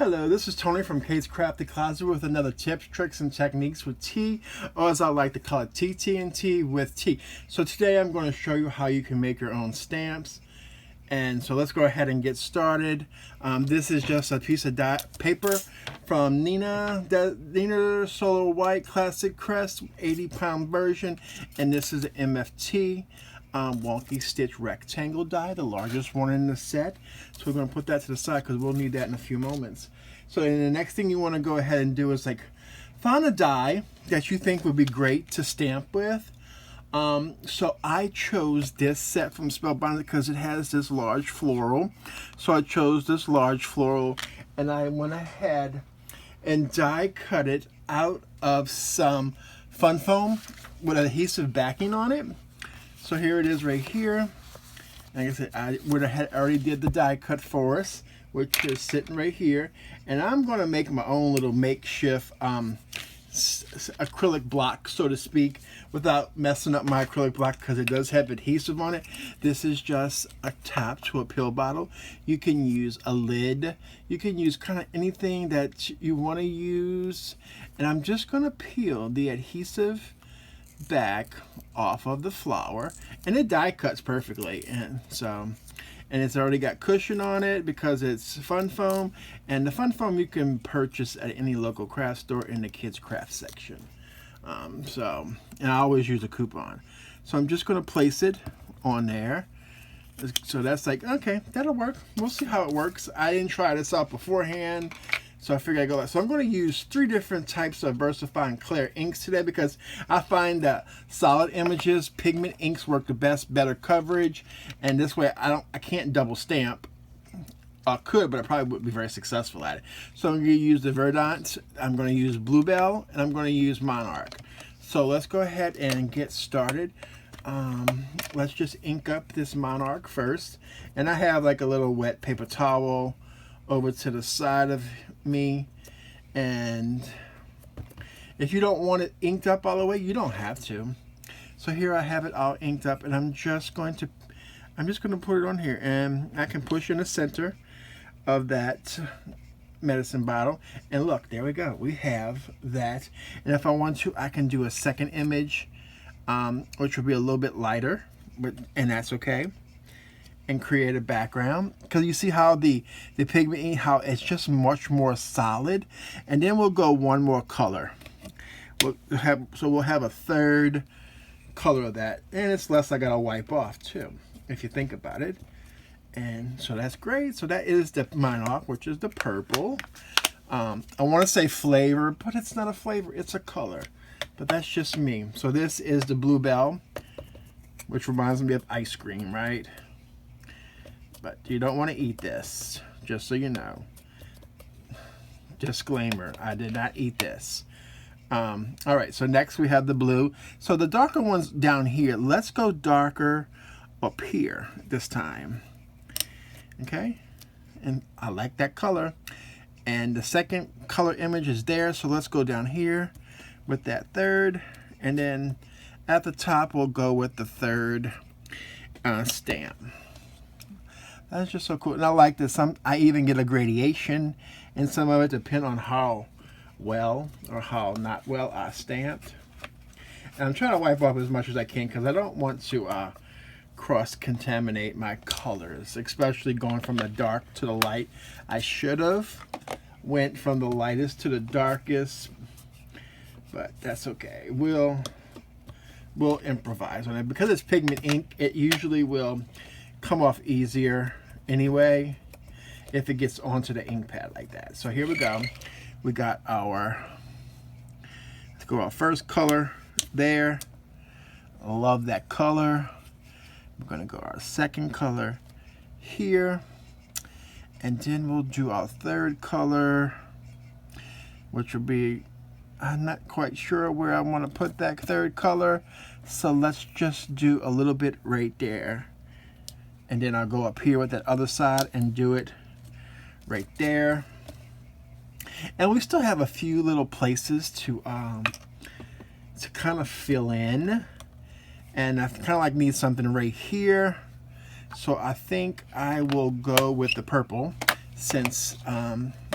Hello, this is Tony from Kate's Crafty Closet with another tips, tricks, and techniques with tea, or as I like to call it, TT&T with tea. So today I'm going to show you how you can make your own stamps. And so let's go ahead and get started. This is just a piece of paper from Neenah Solar White Classic Crest 80-pound version, and this is an MFT. Wonky stitch rectangle die, the largest one in the set. So we're going to put that to the side because we'll need that in a few moments. So then the next thing you want to go ahead and do is find a die that you think would be great to stamp with. So I chose this set from Smal because it has this large floral. So I chose this large floral and I went ahead and die cut it out of some fun foam with adhesive backing on it. So here it is right here. Like I said, I already did the die cut for us, which is sitting right here. And I'm going to make my own little makeshift acrylic block, so to speak, without messing up my acrylic block because it does have adhesive on it. This is just a top to a pill bottle. You can use a lid. You can use kind of anything that you want to use. And I'm just going to peel the adhesive back off of the flower, and it die cuts perfectly, and it's already got cushion on it because it's fun foam, and the fun foam you can purchase at any local craft store in the kids craft section. And I always use a coupon. So I'm just going to place it on there. So that's okay, that'll work. We'll see how it works. I didn't try this out beforehand, so I figured I'd go. So I'm going to use 3 different types of VersaFine Clair inks today because I find that solid images, pigment inks work the best, better coverage, and this way I can't double stamp. I could, but I probably wouldn't be very successful at it. So I'm going to use the Verdant, I'm going to use Belle, and I'm going to use Monarch. So let's go ahead and get started. Let's just ink up this Monarch first, and I have like a little wet paper towel over to the side of me, and if you don't want it inked up all the way, you don't have to. So here I have it all inked up, and I'm just going to put it on here, and I can push in the center of that medicine bottle, and look, there we go, we have that. And if I want to, I can do a second image, which will be a little bit lighter, and that's okay, and create a background, because you see how the pigment ink, how it's just much more solid. And then we'll go one more color. We'll have a third color of that, and it's less I gotta wipe off too, if you think about it. And so that's great. So that is the Monarch, which is the purple. I want to say flavor, but it's not a flavor, it's a color, but that's just me. So this is the Belle, which reminds me of ice cream, right? But you don't want to eat this, just so you know. Disclaimer, I did not eat this. All right, so next we have the blue. So the darker ones down here, let's go darker up here this time. Okay, and I like that color. And the second color image is there, so let's go down here with that third. And then at the top, we'll go with the third stamp. That's just so cool. And I like this. I even get a gradation in some of it, depending on how well or how not well I stamped. And I'm trying to wipe off as much as I can because I don't want to cross-contaminate my colors, especially going from the dark to the light. I should have went from the lightest to the darkest, but that's okay. We'll improvise on it. Because it's pigment ink, it usually will come off easier anyway if it gets onto the ink pad like that. So here we go. We got let's go our first color there. I love that color. We're gonna go our second color here, and then we'll do our third color, which will be, I'm not quite sure where I want to put that third color, so let's just do a little bit right there. And then I'll go up here with that other side and do it right there. And we still have a few little places to kind of fill in. And I kind of need something right here. So I think I will go with the purple, since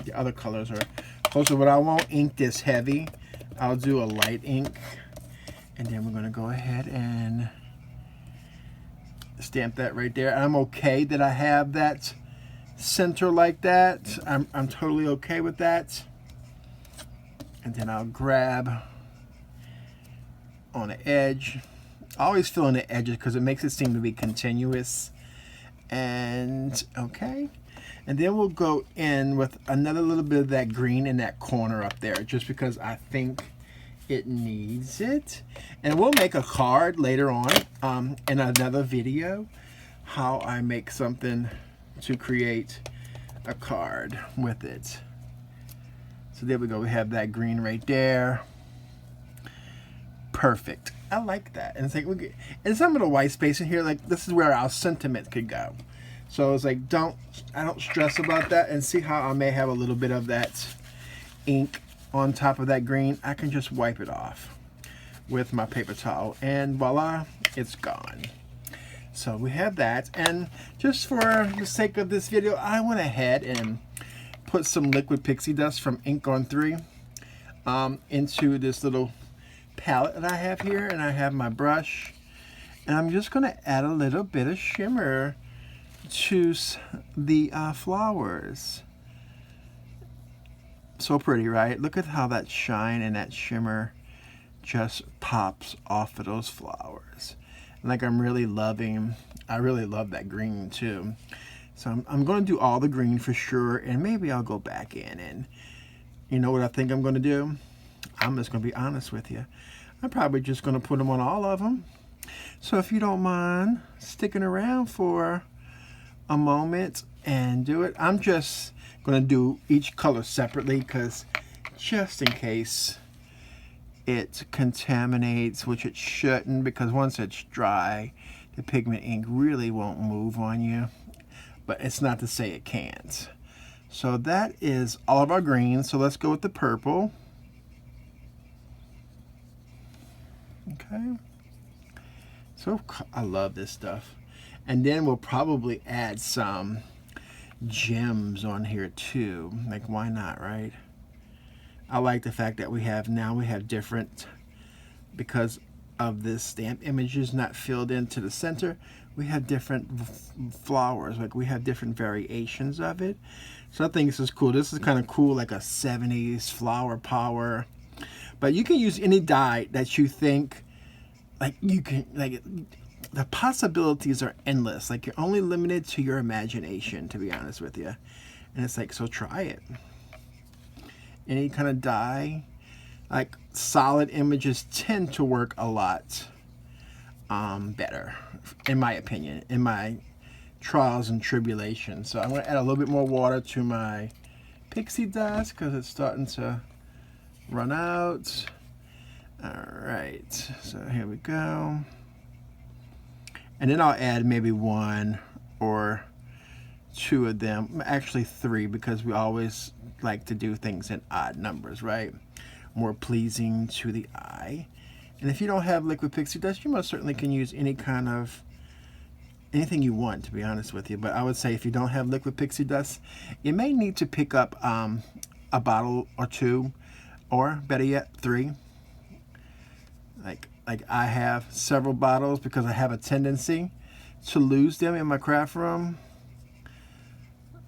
The other colors are closer, but I won't ink this heavy. I'll do a light ink. And then we're going to go ahead and stamp that right there. I'm okay that I have that center like that. I'm totally okay with that. And then I'll grab on the edge. I always fill in the edges because it makes it seem to be continuous. And okay. And then we'll go in with another little bit of that green in that corner up there, just because I think it needs it. And we'll make a card later on in another video, how I make something to create a card with it. So there we go. We have that green right there. Perfect. I like that. And it's like, and some of the white space in here, like this is where our sentiment could go. So it's like, I don't stress about that. And see how I may have a little bit of that ink on top of that green. I can just wipe it off with my paper towel, and voila, it's gone. So we have that. And just for the sake of this video, I went ahead and put some liquid pixie dust from Ink on 3 into this little palette that I have here, and I have my brush, and I'm just going to add a little bit of shimmer to the flowers. So pretty, right? Look at how that shine and that shimmer just pops off of those flowers. And like I'm really loving, I really love that green too. So I'm going to do all the green for sure, and maybe I'll go back in, and you know what I think I'm going to do? I'm just going to be honest with you. I'm probably just going to put them on all of them. So if you don't mind sticking around for a moment and do it. I'm just going to do each color separately, because just in case it contaminates, which it shouldn't, because once it's dry, the pigment ink really won't move on you. But it's not to say it can't. So that is all of our greens. So let's go with the purple. Okay. So I love this stuff. And then we'll probably add some gems on here too. Like, why not, right? I like the fact that we have different, because of this stamp images not filled into the center, we have different flowers. Like, we have different variations of it. So I think this is cool. This is kind of cool, like a 70s flower power. But you can use any dye that you think, like, you can, like, the possibilities are endless. Like, you're only limited to your imagination, to be honest with you. And it's like, so try it. Any kind of dye, like solid images tend to work a lot better, in my opinion, in my trials and tribulations. So I'm going to add a little bit more water to my pixie dust, because it's starting to run out. All right, so here we go. And then I'll add maybe 1 or 2 of them, actually 3, because we always like to do things in odd numbers, right? More pleasing to the eye. And if you don't have liquid pixie dust, you most certainly can use any kind of, anything you want, to be honest with you. But I would say if you don't have liquid pixie dust, you may need to pick up a bottle or 2, or better yet, 3. Like I have several bottles, because I have a tendency to lose them in my craft room.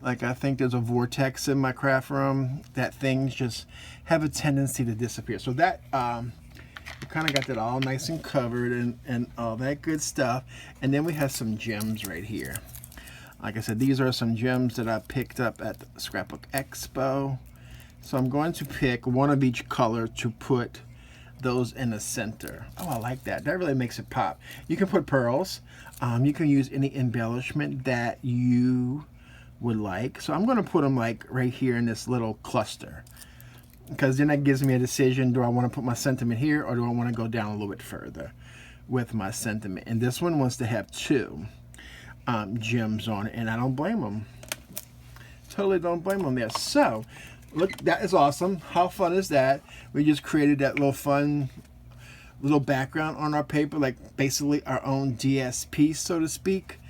Like, I think there's a vortex in my craft room that things just have a tendency to disappear. So that, we kind of got that all nice and covered, and all that good stuff. And then we have some gems right here. Like I said, these are some gems that I picked up at the Scrapbook Expo. So I'm going to pick 1 of each color to put those in the center. Oh, I like that. That really makes it pop. You can put pearls. You can use any embellishment that you would like. So I'm going to put them like right here in this little cluster, because then that gives me a decision. Do I want to put my sentiment here, or do I want to go down a little bit further with my sentiment? And this one wants to have 2 gems on it, and I don't blame them. Totally don't blame them there. So look, that is awesome. How fun is that? We just created that little fun little background on our paper, like basically our own DSP, so to speak.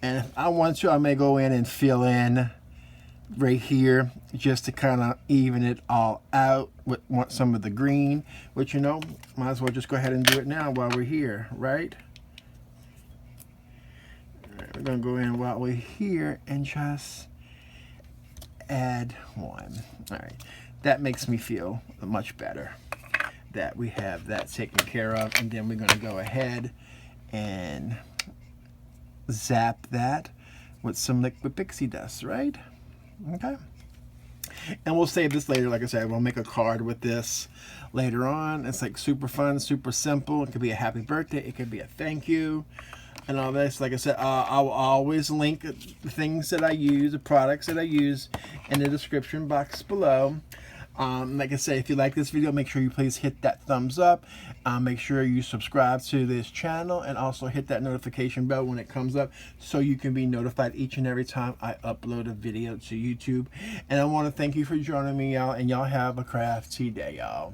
And if I want to, I may go in and fill in right here just to kind of even it all out with some of the green, which, you know, might as well just go ahead and do it now while we're here, right? All right, we're gonna go in while we're here and just add one. All right, that makes me feel much better that we have that taken care of. And then we're gonna go ahead and zap that with some liquid pixie dust, right? Okay. And we'll save this later. Like I said, we'll make a card with this later on. It's like super fun, super simple. It could be a happy birthday. It could be a thank you and all this. Like I said, I'll always link the things that I use, the products that I use in the description box below. Like I say, if you like this video, make sure you please hit that thumbs up. Make sure you subscribe to this channel and also hit that notification bell when it comes up so you can be notified each and every time I upload a video to YouTube. And I want to thank you for joining me, y'all, and y'all have a crafty day, y'all.